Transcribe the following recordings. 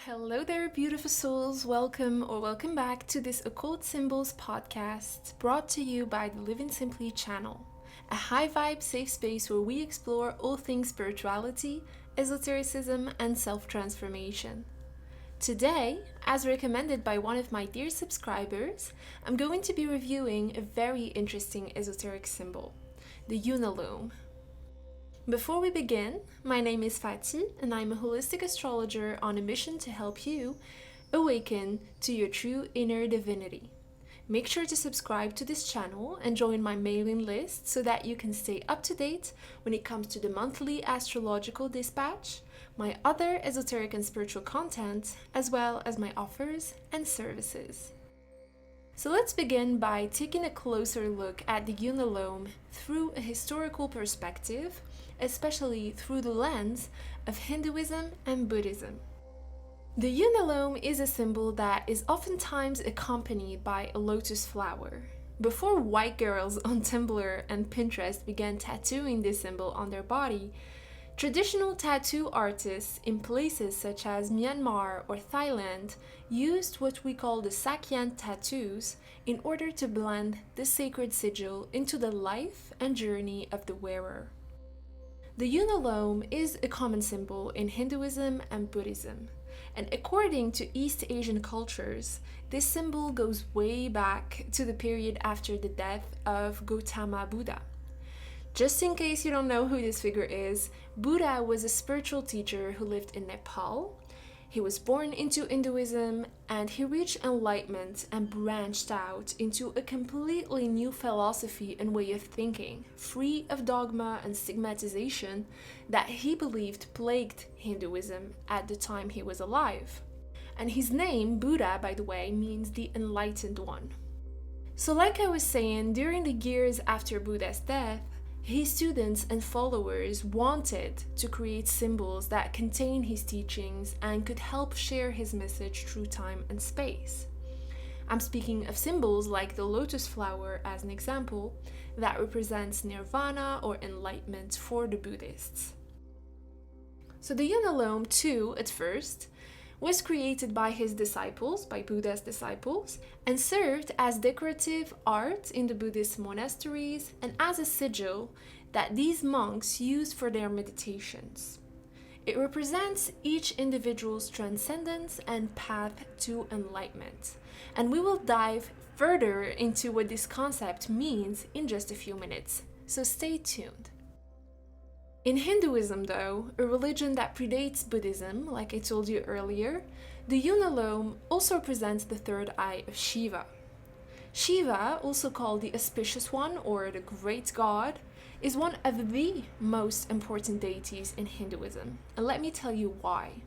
Hello there, beautiful souls. Welcome back to this Occult Symbols podcast brought to you by the Living Simply channel, a high vibe safe space where we explore all things spirituality, esotericism, and self transformation. Today, as recommended by one of my dear subscribers, I'm going to be reviewing a very interesting esoteric symbol, the Unalome. Before we begin, my name is Fatih and I'm a holistic astrologer on a mission to help you awaken to your true inner divinity. Make sure to subscribe to this channel and join my mailing list so that you can stay up to date when it comes to the monthly astrological dispatch, my other esoteric and spiritual content, as well as my offers and services. So let's begin by taking a closer look at the Unalome through a historical perspective, especially through the lens of Hinduism and Buddhism. The Unalome is a symbol that is oftentimes accompanied by a lotus flower. Before white girls on Tumblr and Pinterest began tattooing this symbol on their body, traditional tattoo artists in places such as Myanmar or Thailand used what we call the Sakyan tattoos in order to blend the sacred sigil into the life and journey of the wearer. The Unalome is a common symbol in Hinduism and Buddhism, and according to East Asian cultures, this symbol goes way back to the period after the death of Gautama Buddha. Just in case you don't know who this figure is, Buddha was a spiritual teacher who lived in Nepal. He was born into Hinduism and he reached enlightenment and branched out into a completely new philosophy and way of thinking, free of dogma and stigmatization that he believed plagued Hinduism at the time he was alive. And his name, Buddha, by the way, means the enlightened one. So like I was saying, during the years after Buddha's death, his students and followers wanted to create symbols that contain his teachings and could help share his message through time and space. I'm speaking of symbols like the lotus flower as an example that represents nirvana or enlightenment for the Buddhists. So the Unalome too, at first, was created by his disciples, by Buddha's disciples, and served as decorative art in the Buddhist monasteries and as a sigil that these monks used for their meditations. It represents each individual's transcendence and path to enlightenment. And we will dive further into what this concept means in just a few minutes, so stay tuned. In Hinduism, though, a religion that predates Buddhism, like I told you earlier, the Unalome also represents the third eye of Shiva. Shiva, also called the auspicious one or the great god, is one of the most important deities in Hinduism, and let me tell you why.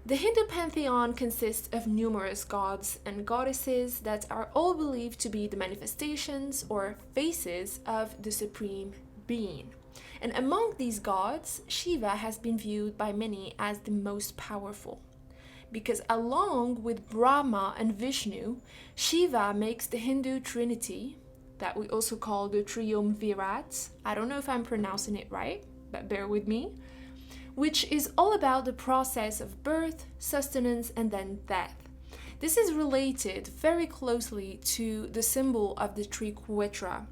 The Hindu pantheon consists of numerous gods and goddesses that are all believed to be the manifestations or faces of the Supreme Being. And among these gods, Shiva has been viewed by many as the most powerful. Because along with Brahma and Vishnu, Shiva makes the Hindu trinity, that we also call the Triumvirat. I don't know if I'm pronouncing it right, but bear with me. Which is all about the process of birth, sustenance, and then death. This is related very closely to the symbol of the Triquetra,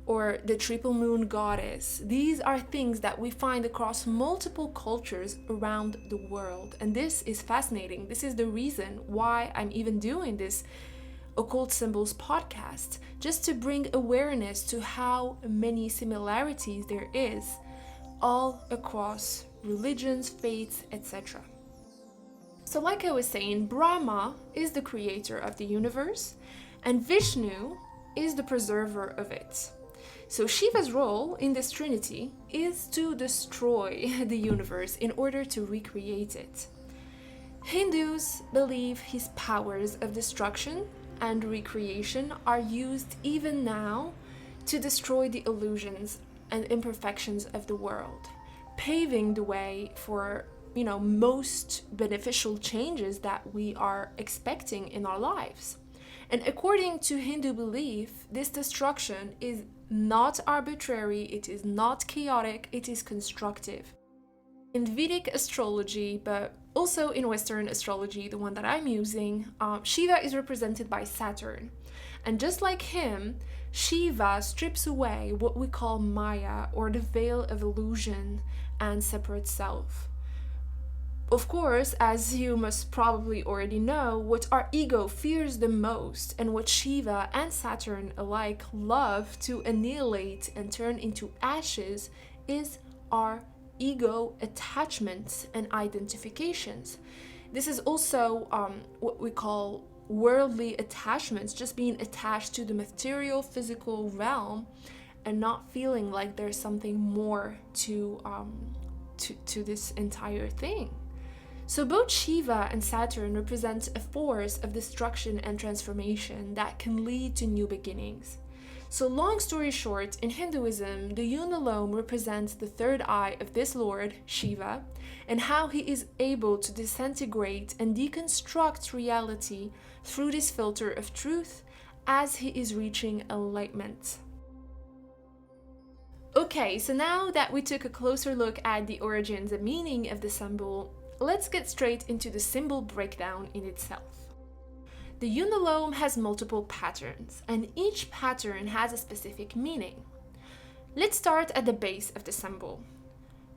or the triple moon goddess. These are things that we find across multiple cultures around the world. And this is fascinating. This is the reason why I'm even doing this Occult Symbols podcast, just to bring awareness to how many similarities there is all across religions, faiths, etc. So like I was saying, Brahma is the creator of the universe and Vishnu is the preserver of it. So Shiva's role in this trinity is to destroy the universe in order to recreate it. Hindus believe his powers of destruction and recreation are used even now to destroy the illusions and imperfections of the world, paving the way for, most beneficial changes that we are expecting in our lives. And according to Hindu belief, this destruction is not arbitrary, it is not chaotic, it is constructive. In Vedic astrology, but Also in Western astrology, the one that I'm using, Shiva is represented by Saturn. And just like him, Shiva strips away what we call Maya, or the veil of illusion and separate self. Of course, as you must probably already know, what our ego fears the most, and what Shiva and Saturn alike love to annihilate and turn into ashes, is our ego attachments and identifications. This is also what we call worldly attachments, just being attached to the material, physical realm, and not feeling like there's something more to this entire thing. So both Shiva and Saturn represent a force of destruction and transformation that can lead to new beginnings. So long story short, in Hinduism, the Unalome represents the third eye of this lord, Shiva, and how he is able to disintegrate and deconstruct reality through this filter of truth as he is reaching enlightenment. Okay, so now that we took a closer look at the origins and meaning of the symbol, let's get straight into the symbol breakdown in itself. The Unalome has multiple patterns, and each pattern has a specific meaning. Let's start at the base of the symbol.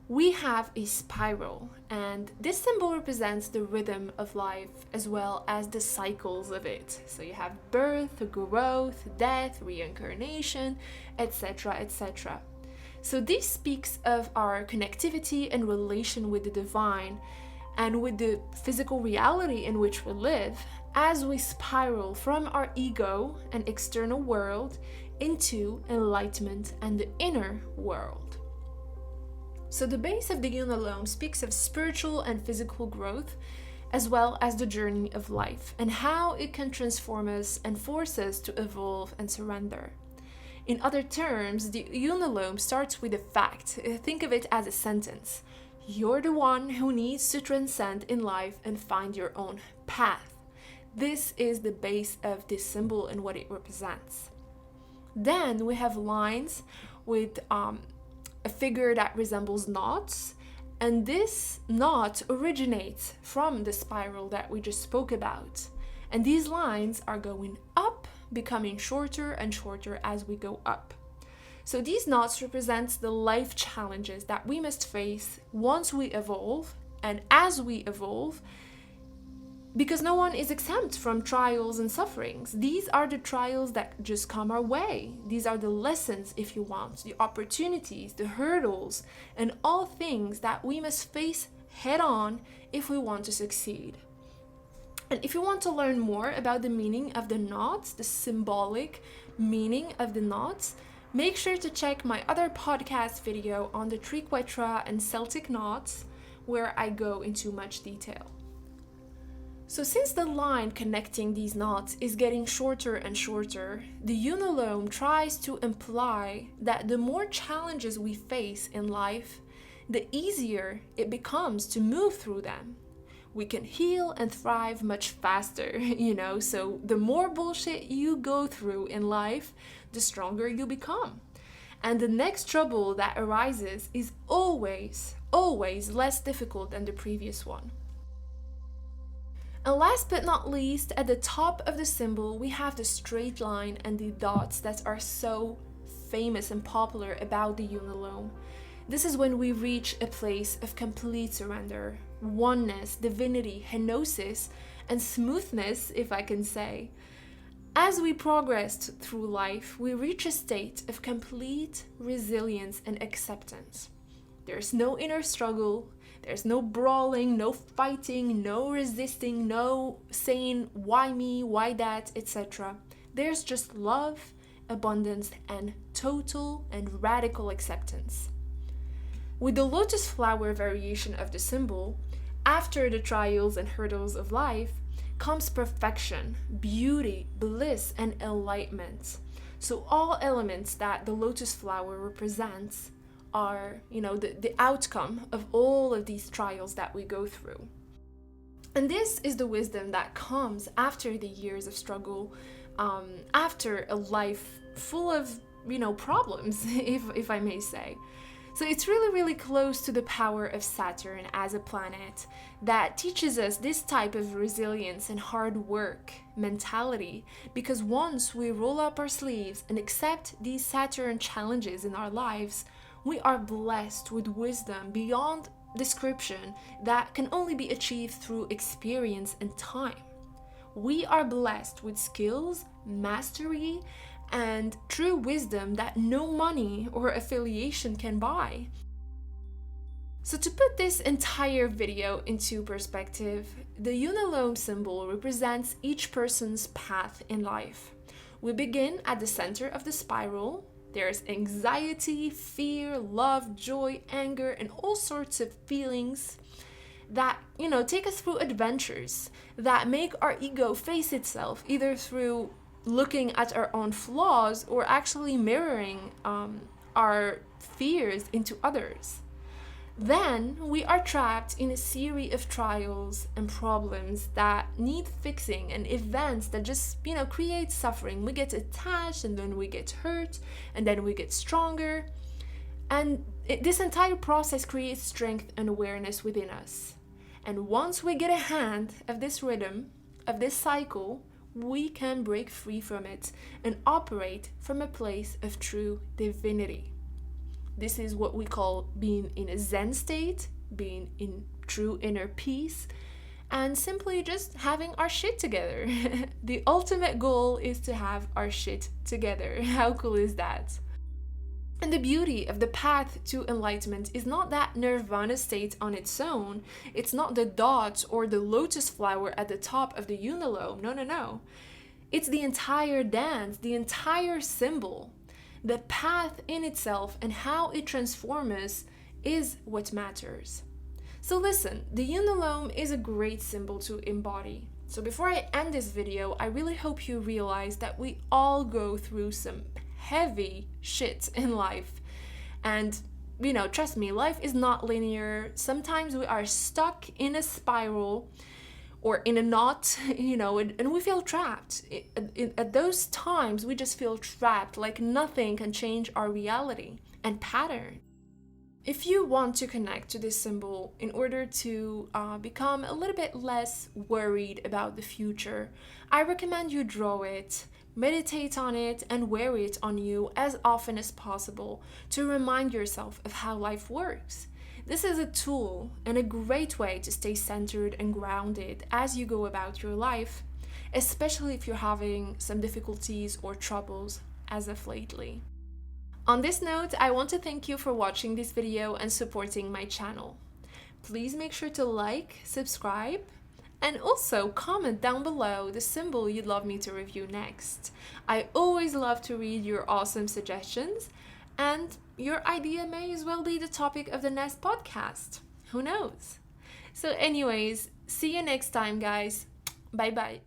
We have a spiral, and this symbol represents the rhythm of life as well as the cycles of it. So you have birth, growth, death, reincarnation, etc., etc. So this speaks of our connectivity and relation with the divine and with the physical reality in which we live as we spiral from our ego and external world into enlightenment and the inner world. So the base of the Unalome speaks of spiritual and physical growth, as well as the journey of life and how it can transform us and force us to evolve and surrender. In other terms, the Unalome starts with a fact. Think of it as a sentence. You're the one who needs to transcend in life and find your own path. This is the base of this symbol and what it represents. Then we have lines with a figure that resembles knots, and this knot originates from the spiral that we just spoke about. And these lines are going up, becoming shorter and shorter as we go up. So these knots represent the life challenges that we must face once we evolve and as we evolve, because no one is exempt from trials and sufferings. These are the trials that just come our way. These are the lessons, if you want, the opportunities, the hurdles, and all things that we must face head on if we want to succeed. And if you want to learn more about the meaning of the knots, the symbolic meaning of the knots, make sure to check my other podcast video on the Triquetra and Celtic knots, where I go into much detail. So since the line connecting these knots is getting shorter and shorter, the Unalome tries to imply that the more challenges we face in life, the easier it becomes to move through them. We can heal and thrive much faster, so the more bullshit you go through in life, the stronger you become. And the next trouble that arises is always less difficult than the previous one. And last but not least, at the top of the symbol, we have the straight line and the dots that are so famous and popular about the Unalome. This is when we reach a place of complete surrender, oneness, divinity, henosis, and smoothness, if I can say. As we progress through life, we reach a state of complete resilience and acceptance. There's no inner struggle, there's no brawling, no fighting, no resisting, no saying why me, why that, etc. There's just love, abundance, and total and radical acceptance. With the lotus flower variation of the symbol, after the trials and hurdles of life, comes perfection, beauty, bliss, and enlightenment. So all elements that the lotus flower represents are, the outcome of all of these trials that we go through. And this is the wisdom that comes after the years of struggle, after a life full of, problems, if I may say. So it's really, really close to the power of Saturn as a planet that teaches us this type of resilience and hard work mentality, because once we roll up our sleeves and accept these Saturn challenges in our lives, we are blessed with wisdom beyond description that can only be achieved through experience and time. We are blessed with skills, mastery, and true wisdom that no money or affiliation can buy. So to put this entire video into perspective, the Unalome symbol represents each person's path in life. We begin at the center of the spiral. There's anxiety, fear, love, joy, anger, and all sorts of feelings that, take us through adventures that make our ego face itself, either through looking at our own flaws or actually mirroring our fears into others. Then we are trapped in a series of trials and problems that need fixing and events that just, create suffering. We get attached and then we get hurt and then we get stronger. And this entire process creates strength and awareness within us. And once we get a hand of this rhythm, of this cycle, we can break free from it and operate from a place of true divinity. This is what we call being in a Zen state, being in true inner peace, and simply just having our shit together. The ultimate goal is to have our shit together. How cool is that? And the beauty of the path to enlightenment is not that nirvana state on its own. It's not the dot or the lotus flower at the top of the Unalome. No. It's the entire dance, the entire symbol. The path in itself and how it transforms us is what matters. So listen, the Unalome is a great symbol to embody. So before I end this video, I really hope you realize that we all go through some heavy shit in life. And, trust me, life is not linear. Sometimes we are stuck in a spiral or in a knot, and we feel trapped. At those times, we just feel trapped, like nothing can change our reality and pattern. If you want to connect to this symbol in order to become a little bit less worried about the future, I recommend you draw it, meditate on it, and wear it on you as often as possible to remind yourself of how life works. This is a tool and a great way to stay centered and grounded as you go about your life, especially if you're having some difficulties or troubles as of lately. On this note, I want to thank you for watching this video and supporting my channel. Please make sure to like, subscribe, and also comment down below the symbol you'd love me to review next. I always love to read your awesome suggestions, and your idea may as well be the topic of the next podcast. Who knows? So anyways, see you next time, guys. Bye bye.